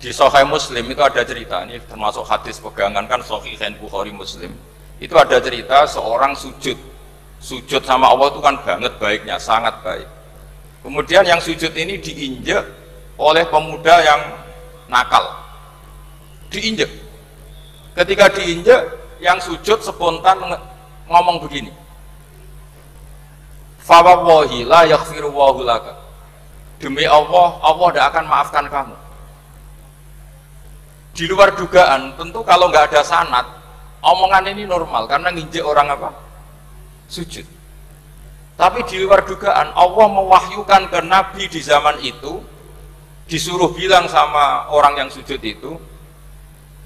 Di Sahih Muslim itu ada cerita, ini termasuk hadis pegangan kan Sahihain Bukhari Muslim. Itu ada cerita seorang sujud sama Allah itu kan banget baiknya, sangat baik. Kemudian yang sujud ini diinjek oleh pemuda yang nakal, diinjek. Ketika diinjek, yang sujud spontan ngomong begini, fa wallahi la yaghfiru Allahu laka, demi Allah, Allah tidak akan maafkan kamu. Di luar dugaan, tentu kalau nggak ada sanad, omongan ini normal karena nginjek orang apa? Sujud. Tapi di luar dugaan, Allah mewahyukan ke Nabi di zaman itu, disuruh bilang sama orang yang sujud itu,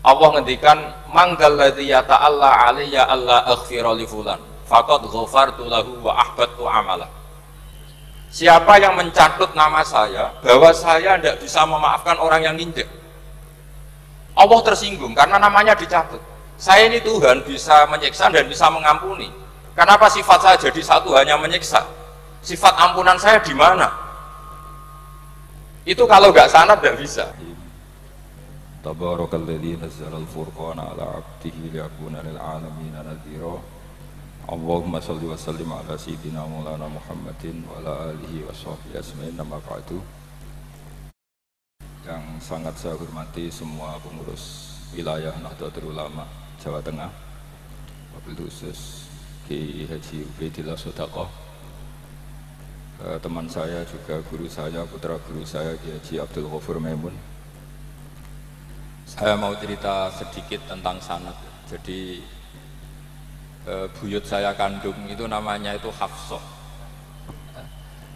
Allah ngendikan, manggal ladzi yata'alla alayya alla aghfira li fulan faqad ghafartu lahu wa ahbattu amalah. Siapa yang mencatut nama saya bahwa saya tidak bisa memaafkan orang yang nginjek, Allah tersinggung karena namanya dicatut. Saya ini Tuhan bisa menyiksa dan bisa mengampuni. Kenapa sifat saya jadi satu hanya menyiksa? Sifat ampunan saya di mana? Itu kalau nggak sanad nggak bisa. Tabarakalladzi nazzala al-furqana ala 'abdihi liyakuna lil 'alamin nadhira. Allahumma shalli wa sallim ala sayyidina Maulana Muhammadin wa ala alihi wa sahbihi ajmain. Amma ba'du. Yang sangat saya hormati semua pengurus wilayah Nahdlatul Ulama Jawa Tengah, wabil khusus Kiai Haji Ubaidillah Sodaqoh, teman saya juga guru saya, putra guru saya Kiai Haji Abdul Ghafur Maimun. Saya mau cerita sedikit tentang sanad. Jadi buyut saya kandung itu namanya itu Hafsah.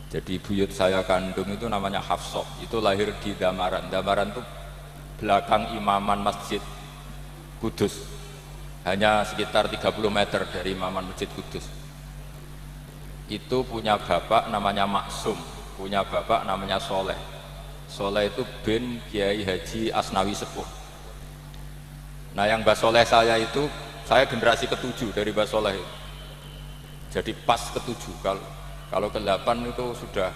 Jadi buyut saya kandung itu namanya Hafsah, itu lahir di Damaran. Damaran itu belakang imaman Masjid Kudus, hanya sekitar 30 meter dari imaman Masjid Kudus. Itu punya bapak namanya Maksum, punya bapak namanya Soleh. Soleh itu bin Kiai Haji Asnawi Sepuh. Nah yang Mbah Soleh saya itu, saya generasi ke-7 dari Mbah Soleh itu. Jadi pas ke-7, kalau ke-8 itu sudah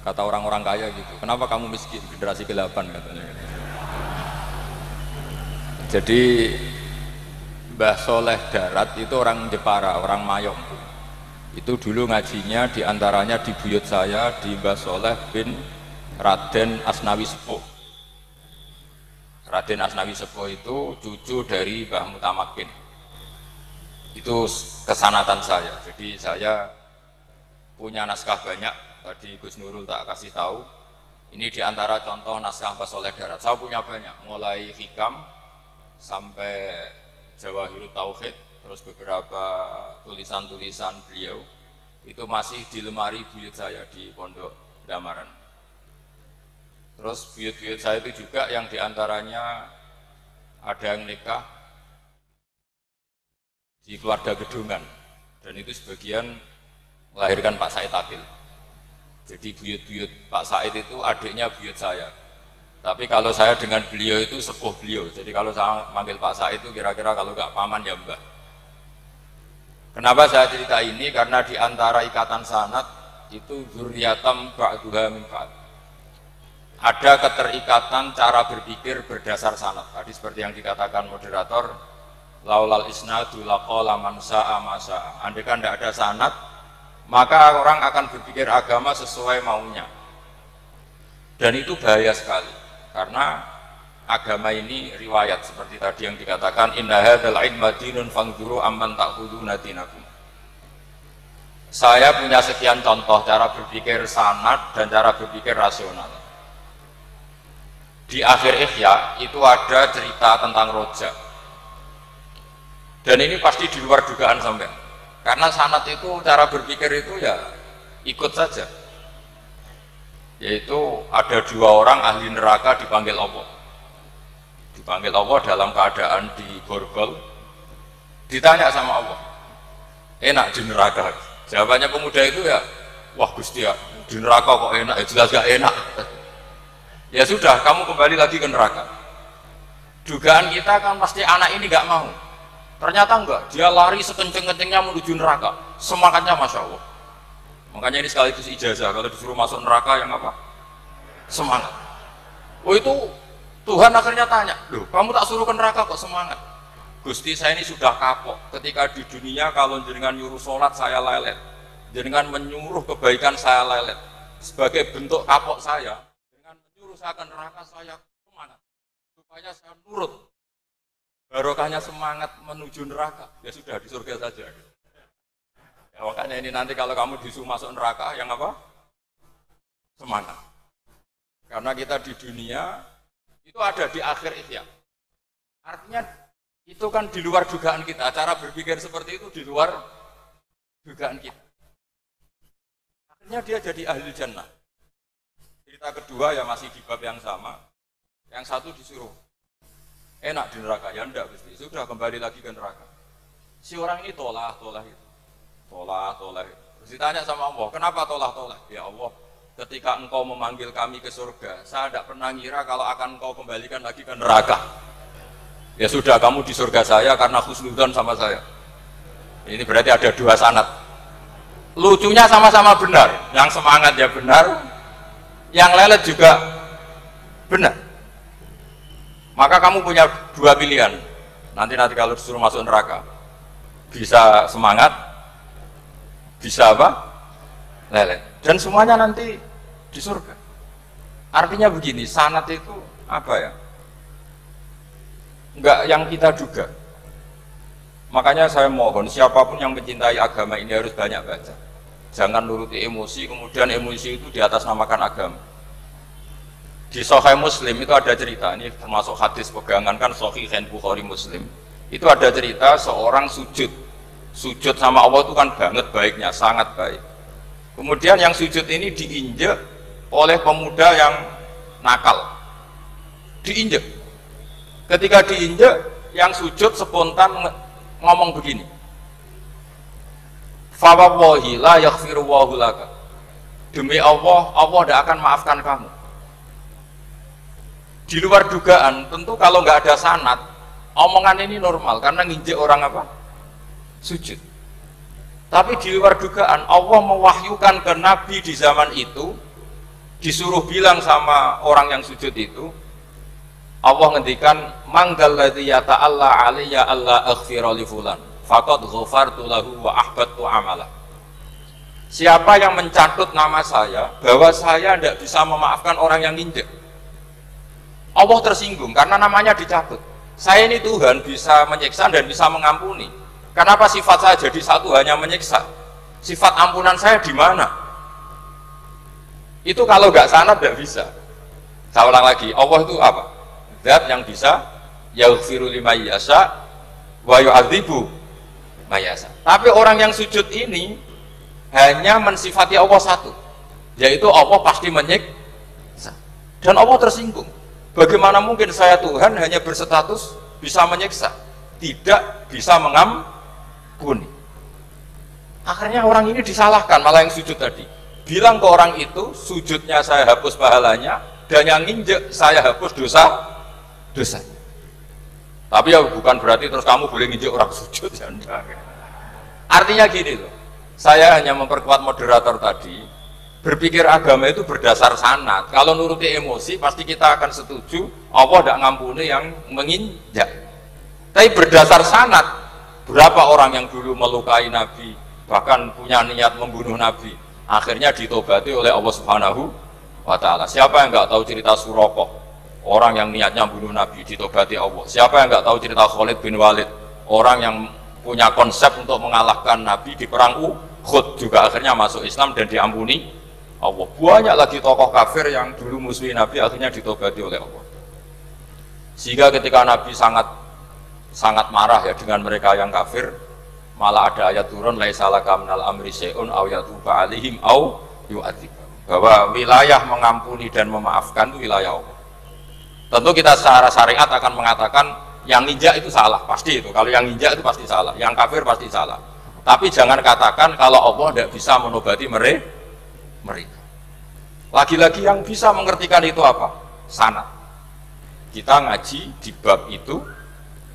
kata orang-orang kaya gitu. Kenapa kamu miskin? Generasi ke-8 katanya. Jadi Mbah Soleh Darat itu orang Jepara, orang Mayong. Itu dulu ngajinya diantaranya di buyut saya, di Mbah Soleh bin Raden Asnawi Sepuh. Raden Asnawi Sepuh itu cucu dari Mbah Mutamakin. Itu kesanatan saya. Jadi saya punya naskah banyak, tadi Gus Nurul tak kasih tahu. Ini diantara contoh naskah Mbah Soleh Darat. Saya punya banyak, mulai Hikam sampai Jawahirut Tauhid, terus beberapa tulisan-tulisan beliau itu masih di lemari buyut saya di Pondok Damaran. Terus buyut-buyut saya itu juga yang diantaranya ada yang nikah di keluarga Gedungan, dan itu sebagian melahirkan Pak Said Akil. Jadi buyut-buyut Pak Said itu adiknya buyut saya. Tapi kalau saya dengan beliau itu sepuh beliau. Jadi kalau saya manggil Pak Said itu kira-kira kalau nggak paman ya mbah. Kenapa saya cerita ini? Karena di antara ikatan sanad itu dzurriyatam ba'duha min ba'd. Ada keterikatan cara berpikir berdasar sanad. Tadi seperti yang dikatakan moderator, laulal isnadu laqala man sa'a ma sa'a. Andai kan tidak ada sanad, maka orang akan berpikir agama sesuai maunya. Dan itu bahaya sekali, karena agama ini riwayat seperti tadi yang dikatakan, inna hadzal ilma dinun fanzuru amman ta'khuduna dinakum. Saya punya sekian contoh cara berpikir sanad dan cara berpikir rasional. Di akhir Ihya itu ada cerita tentang rojak, dan ini pasti di luar dugaan sampai. Karena sanad itu cara berpikir itu ya ikut saja. Yaitu ada 2 orang ahli neraka dipanggil Allah. Dipanggil Allah dalam keadaan di borgol. Ditanya sama Allah, enak di neraka? Jawabannya pemuda itu ya, wah Gusti ya, di neraka kok enak? Ya jelas gak enak. Ya sudah, kamu kembali lagi ke neraka. Dugaan kita kan pasti anak ini gak mau. Ternyata enggak, dia lari sekenceng-kencengnya menuju neraka, semangatnya Masya Allah. Makanya ini sekaligus ijazah, kalau disuruh masuk neraka yang apa? Semangat. Oh itu Tuhan akhirnya tanya, loh kamu tak suruh ke neraka kok semangat? Gusti saya ini sudah kapok ketika di dunia kalau jenengan nyuruh sholat saya lelet, jenengan menyuruh kebaikan saya lelet. Sebagai bentuk kapok saya, dengan menyuruh saya ke neraka saya semangat supaya saya nurut. Barokahnya semangat menuju neraka, ya sudah di surga saja. Ya, makanya ini nanti kalau kamu disuruh masuk neraka, yang apa? Semangat. Karena kita di dunia itu ada di akhir ihya. Artinya itu kan di luar dugaan kita. Cara berpikir seperti itu di luar dugaan kita. Akhirnya dia jadi ahli jannah. Cerita kedua ya masih di bab yang sama. Yang satu disuruh enak di neraka, ya enggak Gusti. Sudah kembali lagi ke neraka. Si orang ini tolak itu. Terus ditanya sama Allah, kenapa tolak? Ya Allah, ketika engkau memanggil kami ke surga, saya tidak pernah ngira kalau akan engkau kembalikan lagi ke neraka. Ya sudah, kamu di surga saya karena husnudzon sama saya. Ini berarti ada dua sanad. Lucunya sama-sama benar. Yang semangat ya benar, yang lelet juga benar. Maka kamu punya dua pilihan. Nanti kalau disuruh masuk neraka, bisa semangat, bisa apa? Lelet. Dan semuanya nanti di surga. Artinya begini, sanad itu apa ya? Enggak yang kita duga. Makanya saya mohon siapapun yang mencintai agama ini harus banyak baca. Jangan nuruti emosi, kemudian emosi itu di atas namakan agama. Di Sahih Muslim itu ada cerita, ini termasuk hadis pegangan kan Sahihain Bukhari Muslim. Itu ada cerita seorang sujud sama Allah itu kan banget baiknya, sangat baik. Kemudian yang sujud ini diinjek oleh pemuda yang nakal. Diinjek. Ketika diinjek, yang sujud spontan ngomong begini. Fa wallahi la yaghfiru Allahu laka. Demi Allah, Allah tidak akan maafkan kamu. Di luar dugaan, tentu kalau nggak ada sanad, omongan ini normal karena nginjek orang apa? Sujud. Tapi di luar dugaan, Allah mewahyukan ke Nabi di zaman itu, disuruh bilang sama orang yang sujud itu, Allah ngendikan, manggal ladzi yata'alla alayya alla aghfira li fulan, faqad ghafartu lahu wa ahbattu amalah. Siapa yang mencatut nama saya, bahwa saya tidak bisa memaafkan orang yang nginjek, Allah tersinggung karena namanya dicatut. Saya ini Tuhan bisa menyiksa dan bisa mengampuni. Kenapa sifat saya jadi satu hanya menyiksa? Sifat ampunan saya di mana? Itu kalau nggak sanad tidak bisa. Saya ulang lagi, Allah itu apa? Zat yang bisa yaghfiru liman yasha wa yu'adzibu may yasha. Tapi orang yang sujud ini hanya mensifati Allah satu, yaitu Allah pasti menyiksa. Dan Allah tersinggung. Bagaimana mungkin saya Tuhan hanya berstatus bisa menyiksa, tidak bisa mengampuni? Akhirnya orang ini disalahkan, malah yang sujud tadi bilang ke orang itu, sujudnya saya hapus pahalanya, dan yang nginjek saya hapus dosanya. Tapi ya bukan berarti terus kamu boleh nginjek orang sujud, ya enggak. Artinya gini loh, saya hanya memperkuat moderator tadi. Berpikir agama itu berdasar sanad. Kalau nuruti emosi pasti kita akan setuju Allah tidak ngampuni yang menginjak. Tapi berdasar sanad, berapa orang yang dulu melukai Nabi, bahkan punya niat membunuh Nabi, akhirnya ditobati oleh Allah Subhanahu wa Ta'ala. Siapa yang nggak tahu cerita Surakoh, orang yang niatnya membunuh Nabi, ditobati Allah. Siapa yang nggak tahu cerita Khalid bin Walid, orang yang punya konsep untuk mengalahkan Nabi di perang Uhud, juga akhirnya masuk Islam dan diampuni Allah. Banyak lagi tokoh kafir yang dulu musuhi Nabi akhirnya ditobati oleh Allah. Sehingga ketika Nabi sangat marah ya dengan mereka yang kafir, malah ada ayat turun laisa laka minal amri syai'un aw yatuba alaihim aw yu'adzibahum, bahwa wilayah mengampuni dan memaafkan itu wilayah Allah. Tentu kita secara syariat akan mengatakan yang nginjak itu salah, pasti itu. Kalau yang nginjak itu pasti salah, yang kafir pasti salah. Tapi jangan katakan kalau Allah tidak bisa menobati mereka. Lagi-lagi yang bisa mengertikan itu apa? Sanad. Kita ngaji di bab itu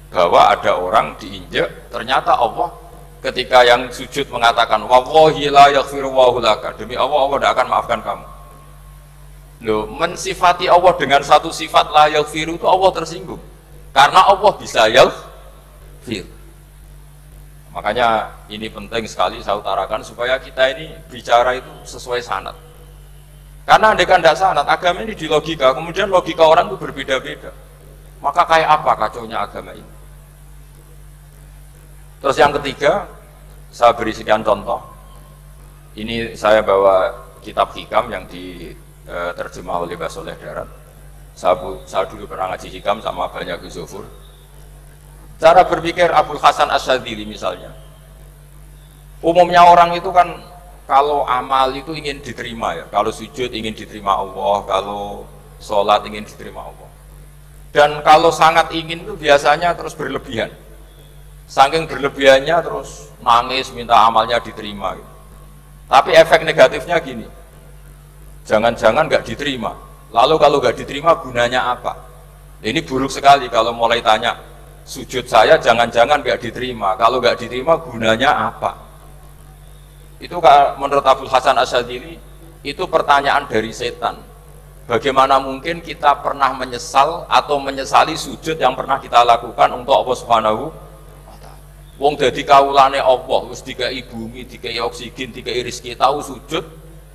bahwa ada orang diinjek, ternyata Allah ketika yang sujud mengatakan wallahi la yaghfiru Allahu laka, demi Allah, Allah tidak akan maafkan kamu. Loh, mensifati Allah dengan satu sifat la yaghfiru itu Allah tersinggung. Karena Allah bisa yaghfir. Makanya ini penting sekali saya utarakan supaya kita ini bicara itu sesuai sanad. Karena andaikan tidak sanad, agama ini di logika, kemudian logika orang itu berbeda-beda. Maka kayak apa kacaunya agama ini? Terus yang ketiga, saya beri sekian contoh. Ini saya bawa kitab hikam yang diterjemah oleh Mbah Soleh Darat. Saya dulu pernah ngaji hikam sama banyak Gus Zufur. Cara berpikir Abul Hasan Asyadzili misalnya. Umumnya orang itu kan kalau amal itu ingin diterima ya. Kalau sujud ingin diterima Allah, kalau sholat ingin diterima Allah. Dan kalau sangat ingin itu biasanya terus berlebihan. Saking berlebihannya terus nangis minta amalnya diterima gitu. Tapi efek negatifnya gini, jangan-jangan nggak diterima, lalu kalau nggak diterima gunanya apa? Ini buruk sekali kalau mulai tanya sujud saya jangan-jangan nggak diterima, kalau nggak diterima gunanya apa? Itu menurut Abul Hasan Asyadzili itu pertanyaan dari setan. Bagaimana mungkin kita pernah menyesal atau menyesali sujud yang pernah kita lakukan untuk Allah Subhanahu. Wong dadi kawulane Allah, wis dikai bumi, dikai oksigen, dikai rezeki, tahu sujud,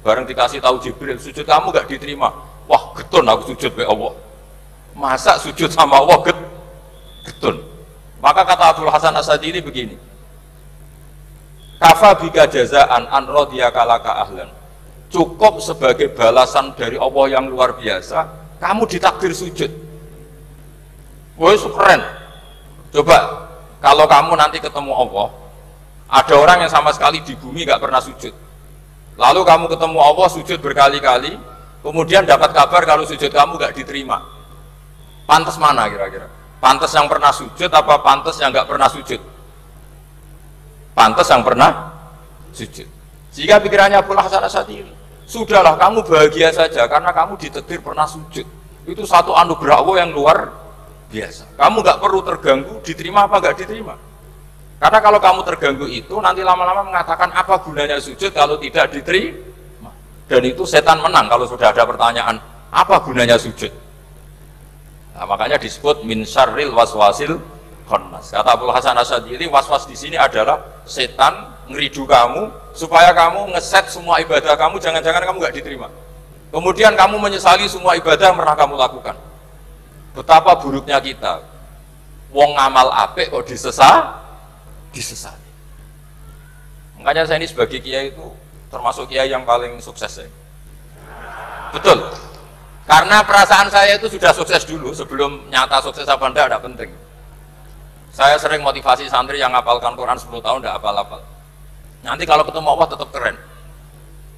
bareng dikasih tahu Jibril, sujud kamu gak diterima. Wah, getun aku sujud be Allah. Masa sujud sama Allah getun. Maka kata Abdul Hasan Asyadzili begini. Kafa bika jazaan an radiyaka laka ahlan. Cukup sebagai balasan dari Allah yang luar biasa, kamu ditakdir sujud. Woi, keren. Coba kalau kamu nanti ketemu Allah, ada orang yang sama sekali di bumi gak pernah sujud. Lalu kamu ketemu Allah sujud berkali-kali, kemudian dapat kabar kalau sujud kamu gak diterima. Pantas mana kira-kira? Pantas yang pernah sujud apa pantas yang gak pernah sujud? Pantas yang pernah sujud. Jika pikirannya Abul Hasan Asyadzili, sudahlah kamu bahagia saja karena kamu ditakdir pernah sujud. Itu satu anugerah Allah yang luar biasa. Kamu nggak perlu terganggu, diterima apa nggak diterima. Karena kalau kamu terganggu itu nanti lama-lama mengatakan apa gunanya sujud kalau tidak diterima. Dan itu setan menang kalau sudah ada pertanyaan apa gunanya sujud. Nah, makanya disebut min syarril waswasil khannas. Kata Abul Hasan Asyadzili, waswas di sini adalah setan ngeridu kamu supaya kamu ngeset semua ibadah kamu, jangan-jangan kamu nggak diterima. Kemudian kamu menyesali semua ibadah yang pernah kamu lakukan. Betapa buruknya kita, wong ngamal apik kok disesali. Makanya saya ini sebagai kiai itu termasuk kiai yang paling sukses ya. Betul. Karena perasaan saya itu sudah sukses dulu sebelum nyata sukses apa enggak penting. Saya sering motivasi santri yang ngapalkan Quran 10 tahun enggak hafal-hafal. Nanti kalau ketemu Allah tetap keren.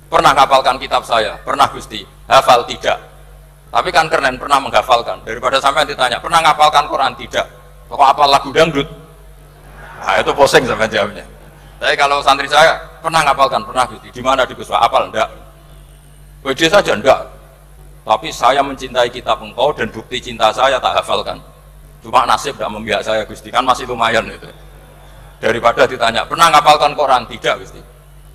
Pernah ngapalkan kitab saya? Pernah Gusti. Hafal tidak? Tapi kan keren pernah menghafalkan. Daripada sampai ditanya, pernah ngapalkan Quran? Tidak. Pokok apal lagu dangdut. Nah, itu posing sampai jawabnya. Tapi kalau santri saya, pernah ngapalkan? Pernah Gusti. Di mana di Guswa? Apal? Enggak. WD saja enggak. Tapi saya mencintai kitab engkau dan bukti cinta saya tak hafalkan. Cuma nasib tidak membiak saya Gusti. Kan masih lumayan itu. Daripada ditanya, pernah ngapalkan Quran? Tidak Gusti.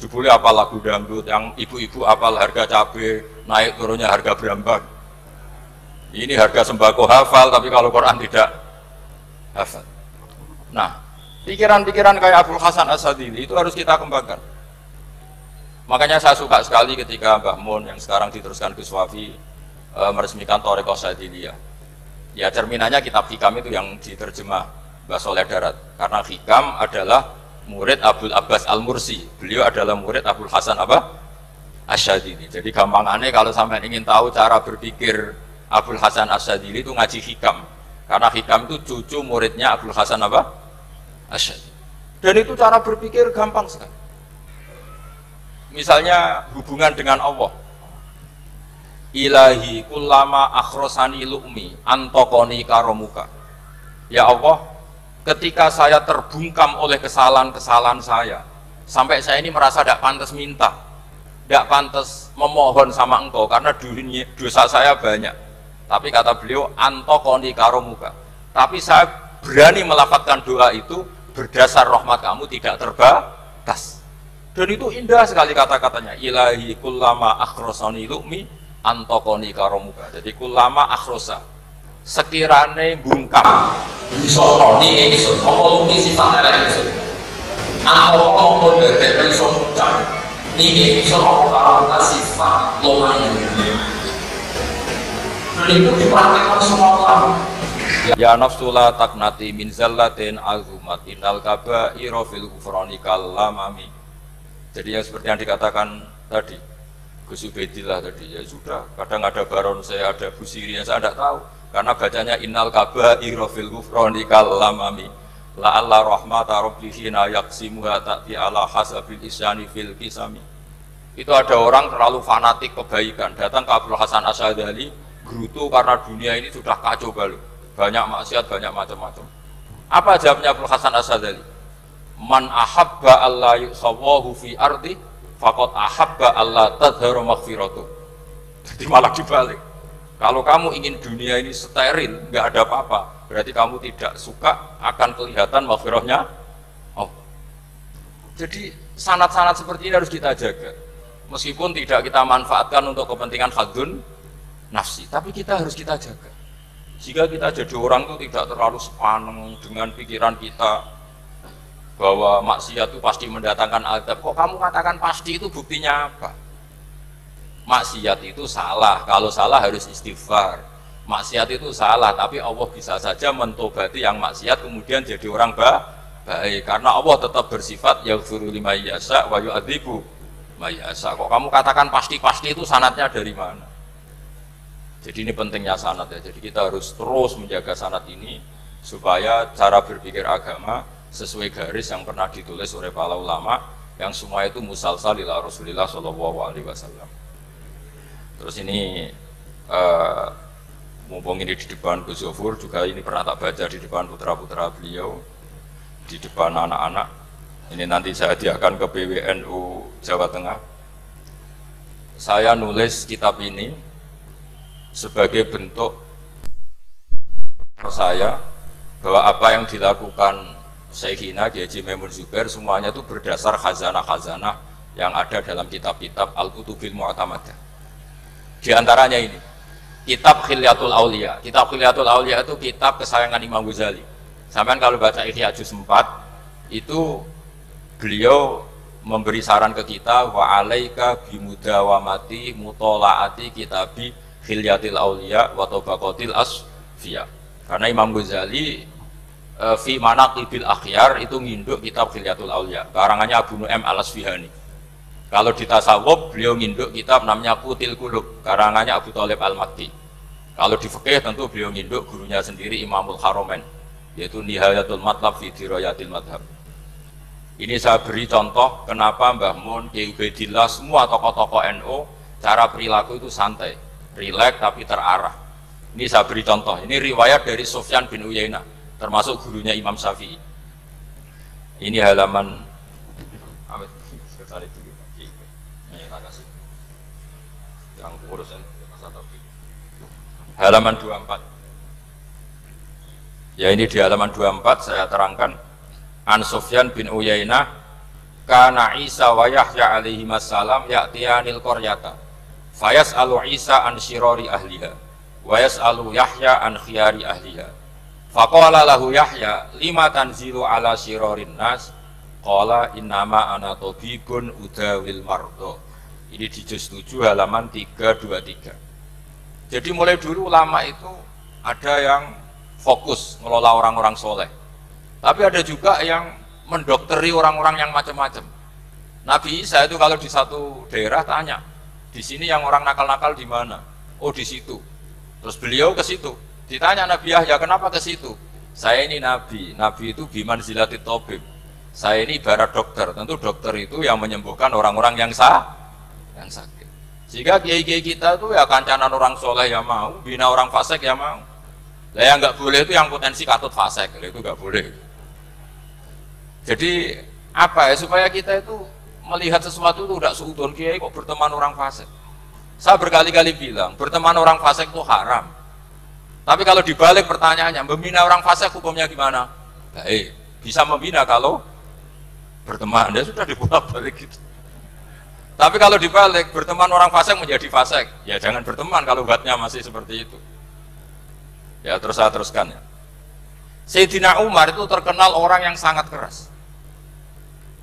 Jebule apal lagu dangdut, yang ibu-ibu apal harga cabai, naik turunnya harga berambak. Ini harga sembako hafal, tapi kalau Quran tidak hafal. Nah, pikiran-pikiran kayak Abul Hasan Asyadzili itu harus kita kembangkan. Makanya saya suka sekali ketika Mbah Mun yang sekarang diteruskan Gus Wafi meresmikan Thariqah Syadziliyah. Ya cerminannya kitab hikam itu yang diterjemah Mbah Soleh Darat. Karena hikam adalah murid Abdul Abbas Al-Mursi. Beliau adalah murid Abul Hasan Asyadzili. Jadi gampangannya kalau sampai ingin tahu cara berpikir Abul Hasan Asyadzili itu ngaji hikam. Karena hikam itu cucu muridnya Abul Hasan Asyadzili. Dan itu cara berpikir gampang sekali. Misalnya hubungan dengan Allah. Ilahi kullama akhrosani lu'mi antokoni karomuka. Ya Allah, ketika saya terbungkam oleh kesalahan-kesalahan saya, sampai saya ini merasa tidak pantas minta, tidak pantas memohon sama engkau karena dosa saya banyak. Tapi kata beliau, antokoni karomuka. Tapi saya berani melafadzkan doa itu berdasar rahmat kamu tidak terbatas. Dan itu indah sekali kata-katanya. Ilahi kullama akhrosani lu'mi antokoni karomuka. Jadi kulama akhrosa sekirane bungkam iso ni iso apa mungkin sifat elek iso apa dari iso ucap ni iso apa sifat loman itu dipraktekkan semua ulama. Ya nafsu la taknati min zallatin azumat innal kaba'ira fil kufrani kalamami. Jadi yang seperti yang dikatakan tadi Gus Ubaidillah tadi, ya sudah, kadang ada Baron saya, ada Busiri yang saya tidak tahu karena bacanya innal kaba'ira fil kufrani kalamami la'alla rahmata rabbihina yaqsimuha ta'ti ala hasabil isyani fil kisami. Itu ada orang terlalu fanatik kebaikan datang ke Abdul Hasan Asy'adzali gerutu karena dunia ini sudah kacau balau, banyak maksiat, banyak macam-macam. Apa jawabnya Abdul Hasan Asy'adzali? Man ahabba alla yusawahu fi ardi faqad ahabba alla tadharu maghfiratuh. Jadi malah dibalik. Kalau kamu ingin dunia ini steril, nggak ada apa-apa, berarti kamu tidak suka akan kelihatan maghfirahnya. Oh. Jadi sanad-sanad seperti ini harus kita jaga. Meskipun tidak kita manfaatkan untuk kepentingan hadun nafsi, tapi kita harus kita jaga. Jika kita jadi orang itu tidak terlalu sepaneng dengan pikiran kita bahwa maksiat itu pasti mendatangkan azab. Kok kamu katakan pasti, itu buktinya apa? Maksiat itu salah, kalau salah harus istighfar. Maksiat itu salah, tapi Allah bisa saja mentobati yang maksiat kemudian jadi orang baik, karena Allah tetap bersifat yaghfiru liman yasha wa yu'adzibu may yasha. Kok kamu katakan pasti-pasti, itu sanadnya dari mana? Jadi ini pentingnya sanad ya. Jadi kita harus terus menjaga sanad ini supaya cara berpikir agama sesuai garis yang pernah ditulis oleh para ulama yang semua itu musalsal ila Rasulillah Shallallahu Alaihi Wasallam. Terus ini mumpung ini di depan Gus Zofur juga ini pernah tak baca di depan putra-putra beliau, di depan anak-anak. Ini nanti saya hadiahkan ke PWNU Jawa Tengah. Saya nulis kitab ini sebagai bentuk saya bahwa apa yang dilakukan Syekhina Kiai Haji Maimun Zubair semuanya itu berdasar khazanah-khazanah yang ada dalam kitab-kitab Al-Kutubil Mu'tamadah. Di antaranya ini kitab Khilyatul Aulia. Kitab Khilyatul Aulia itu kitab kesayangan Imam Ghazali. Sampai kalau baca Ihya Juz 4 itu beliau memberi saran ke kita wa alaika bimudawamati mutolaati kitabi Khilyatil Aulia wa Tabaqatil Asfiya. Karena Imam Ghazali fi manaqibil akhyar itu nginduk kitab Khilyatul Aulia karangannya Abu Nu'aim Al-Asfihani. Kalau di tasawuf beliau nginduk kitab namanya Qutil Qulub karangannya Abu Thalib Al-Makki. Kalau di fikih tentu beliau nginduk gurunya sendiri Imamul Haramain yaitu Nihayatul Matlab fi Dirayatil Madhab. Ini saya beri contoh kenapa Mbah Mun, Kiai Ubaidillah, semua tokoh-tokoh NU cara perilaku itu santai, rileks tapi terarah. Ini saya beri contoh. Ini riwayat dari Sufyan bin Uyainah, termasuk gurunya Imam Syafi'i. Ini halaman halaman 24. Ya ini di halaman 24 saya terangkan. An Sufyan bin Uyainah kana Isa wa Yahya alaihi wassalam ya'tiyanil qaryata fayas'alu Isa an syirari ahliha wa yas'alu Yahya an khiyari ahliha faqala lahu Yahya lima tanzilu ala syirarin nas qala innama ana tabibun udawil mardo. Ini di juz 7 halaman 323. Jadi mulai dulu ulama itu ada yang fokus ngelola orang-orang soleh, tapi ada juga yang mendokteri orang-orang yang macam-macam. Nabi Isa itu kalau di satu daerah tanya, di sini yang orang nakal-nakal di mana? Oh di situ. Terus beliau ke situ. Ditanya Nabi Yahya, kenapa ke situ? Saya ini nabi. Nabi itu biman zilati tobib. Saya ini ibarat dokter. Tentu dokter itu yang menyembuhkan orang-orang yang sakit. Jika kiai-kiai kita itu ya kancanan orang soleh yang mau, bina orang fasik yang mau. Lah yang nggak boleh itu yang potensi katut fasik, itu nggak boleh. Jadi apa ya supaya kita itu melihat sesuatu itu tidak seudon kiai kok berteman orang fasik. Saya berkali-kali bilang berteman orang fasik itu haram. Tapi kalau dibalik pertanyaannya, membina orang fasik hukumnya gimana? Baik, bisa membina kalau berteman. Dia sudah dibolak-balik gitu. Tapi kalau dibalik, berteman orang fasik menjadi fasik, ya jangan berteman kalau buatnya masih seperti itu. Ya terus saya teruskan ya. Sayyidina Umar itu terkenal orang yang sangat keras.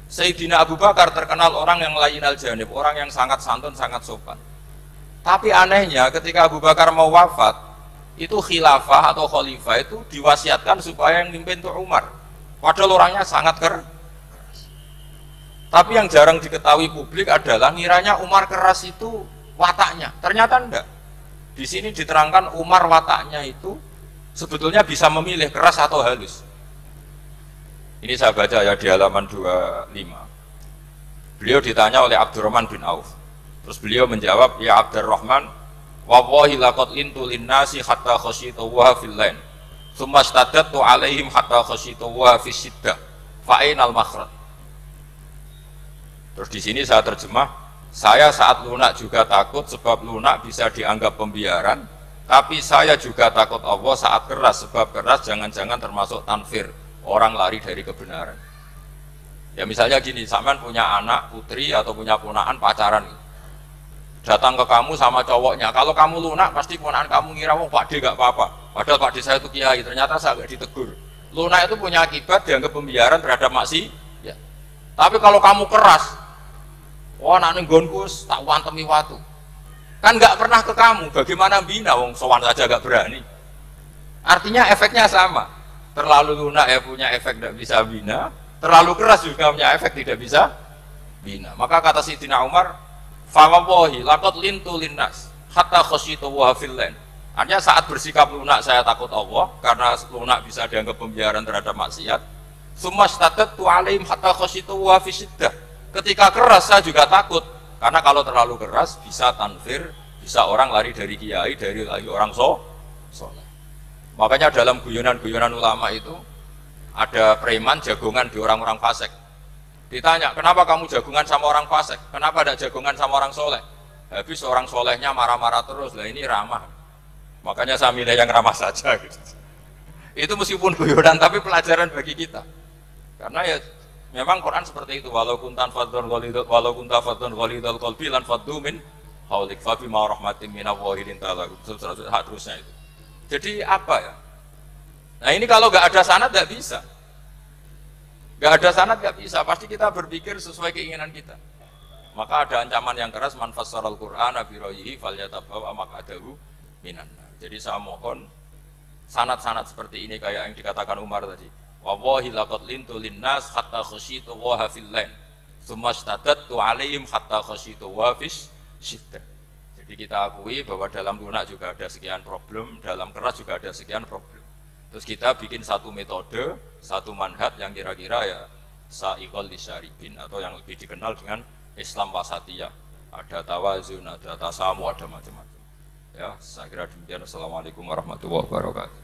Sayyidina Abu Bakar terkenal orang yang layyinal janib, orang yang sangat santun, sangat sopan. Tapi anehnya ketika Abu Bakar mau wafat, itu khilafah atau khalifah itu diwasiatkan supaya yang mimpin itu Umar. Padahal orangnya sangat keras. Tapi yang jarang diketahui publik adalah ngiranya Umar keras itu wataknya. Ternyata enggak. Di sini diterangkan Umar wataknya itu sebetulnya bisa memilih keras atau halus. Ini saya baca ya di halaman 25. Beliau ditanya oleh Abdurrahman bin Auf. Terus beliau menjawab, ya Abdurrahman, wallahi laqad lintu linnasi hatta khasyitu wa fil lain. Tsumma stadadtu alaihim hatta khasyitu wa fis siddah. Fa ainal makhraj. Terus di sini saya terjemah, saya saat lunak juga takut sebab lunak bisa dianggap pembiaran, tapi saya juga takut Allah saat keras sebab keras jangan-jangan termasuk tanfir, orang lari dari kebenaran. Ya misalnya gini, sampean punya anak, putri atau punya ponakan pacaran, datang ke kamu sama cowoknya, kalau kamu lunak pasti ponakan kamu ngira wong Pak D gak apa-apa, padahal Pak D saya itu kiai, ternyata saya gak ditegur. Lunak itu punya akibat dianggap pembiaran terhadap maksiat. Ya. Tapi kalau kamu keras, wah nak nenggonku tak wantemi watu, kan nggak pernah ke kamu, bagaimana bina wong sowan saja gak berani. Artinya efeknya sama, terlalu lunak ya punya efek tidak bisa bina, terlalu keras juga punya efek tidak bisa bina. Maka kata Sayyidina Umar, fawallahi laqad lintu linnas hatta khasyitu wa fil lain. Artinya saat bersikap lunak saya takut Allah karena lunak bisa dianggap pembiaran terhadap maksiat. Tsumma stadadtu alaihim hatta khasyitu wa fis siddah. Ketika keras saya juga takut, karena kalau terlalu keras bisa tanfir, bisa orang lari dari kiai, dari orang soleh. Makanya dalam guyonan-guyonan ulama itu ada preman jagongan di orang-orang fasik. Ditanya, kenapa kamu jagongan sama orang fasik? Kenapa tidak jagongan sama orang soleh? Habis orang solehnya marah-marah terus, lah ini ramah. Makanya saya milih yang ramah saja. Gitu. Itu meskipun guyonan, tapi pelajaran bagi kita. Karena ya memang Quran seperti itu, walau kunta fadhon ghalidhal qalbi lan faddu min haulik fa bima rahmatin minallahi linta lahum, terusnya itu. Jadi apa ya? Nah ini kalau nggak ada sanad nggak bisa. Nggak ada sanad nggak bisa, pasti kita berpikir sesuai keinginan kita. Maka ada ancaman yang keras, man fassaral Qur'ana bi ra'yihi falyatabawwa maq'adahu minan nar. Jadi saya mohon sanad-sanad seperti ini kayak yang dikatakan Umar tadi. Wallahi laqad lintu linnas hatta khasyitu wa fil lain. Tsumma stadadtu alaihim hatta khasyitu wa fis siddah. Jadi kita akui bahwa dalam lunak juga ada sekian problem, dalam keras juga ada sekian problem. Terus kita bikin satu metode, satu manhaj yang kira-kira ya sa'iqol lisyaribin, atau yang lebih dikenal dengan Islam wasatiyah. Ada tawazun, ada tasamu, ada macam-macam. Ya, saya kira demikian. Assalamualaikum warahmatullahi wabarakatuh.